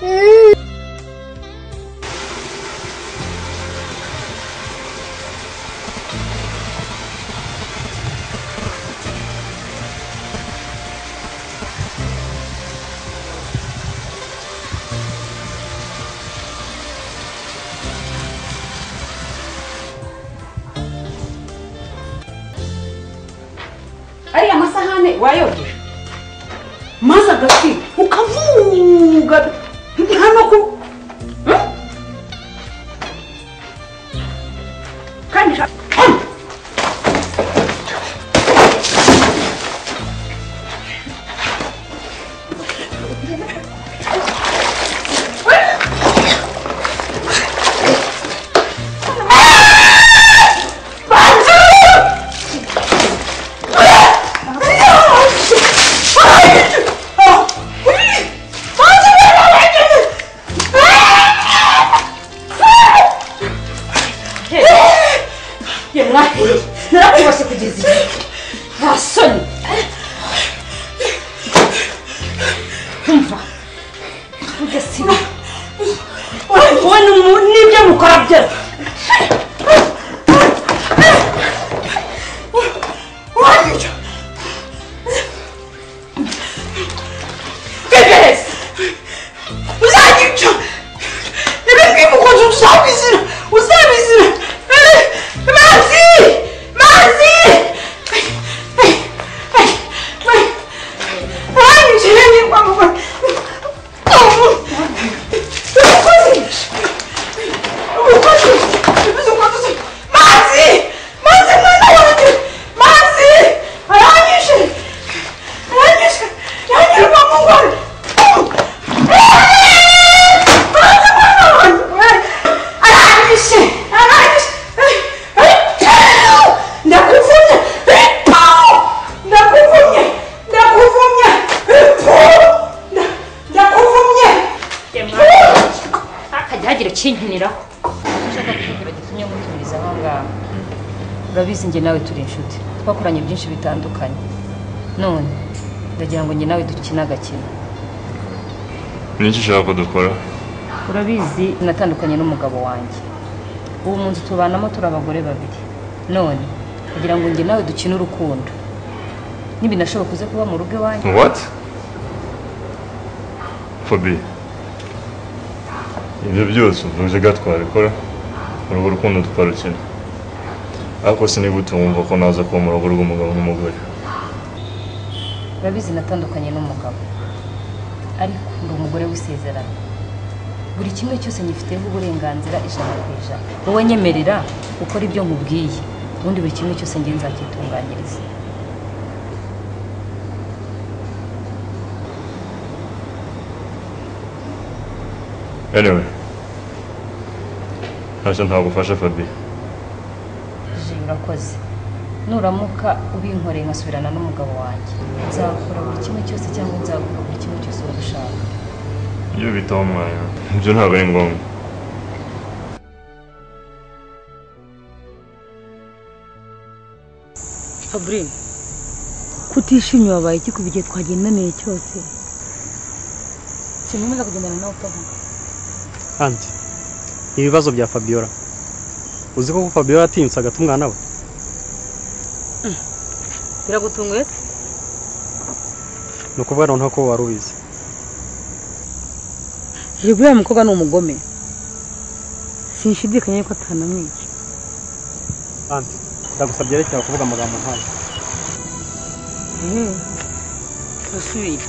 Ariya masahane wayogeje maze agati ukavuga hano ku kandi urabizi nge nawe turi inshuti twakoranye byinshi bitandukanye none ndagira ngo nge nawe dukina agakino. Niki ushaka ko dukora? Urabizi natandukanye n'umugabo wanjye ubu mu nzu tubanamo turi abagore babiri none ndagira ngo nge nawe dukine urukundo nibinashoboka uze kuba mu rugo iwanjye. What? Fabi ibyo byose uvuze gatwabikora urugo rukundo tukarukina ariko sinigute wumva ko naza kuba mu rugo rw'umugabo n'umugore. Urabizi natandukanye n'umugabo ariko ndi umugore w'isezerano buri kimwe cyose nyifiteho uburenganzira 100%. Wowe nyemerera ukora ibyo nkubwiye ubundi buri kimwe cyose nge nzakitunganyiriza. Anyway ntacyo ntagufasha Fabi. Urakoze nuramuka ubinkoreye nkasubirana n'umugabo wanjye nzakora buri kimwe cyose cyangwa nzakora buri kimwe cyose ushaka. Iyo bitaho umwanya ibyo ntabwo ari ngombwa. Fabrine kutishimye wabaye iki ku bigiye twagendaniye cyose sinumeza kugendana nawe utavuga. Kandi ibibazo bya Fabiola uzi ko Fabiola atinyutse agata umwana we? Biragutunguye se? Nukuvuga noneho ko wari ubizi. Uriya mukobwa ni umugome sinshidikanya ko atanamwica. Kandi ndagusabye rekera kuvuga amagambo nkayo. Turasubira.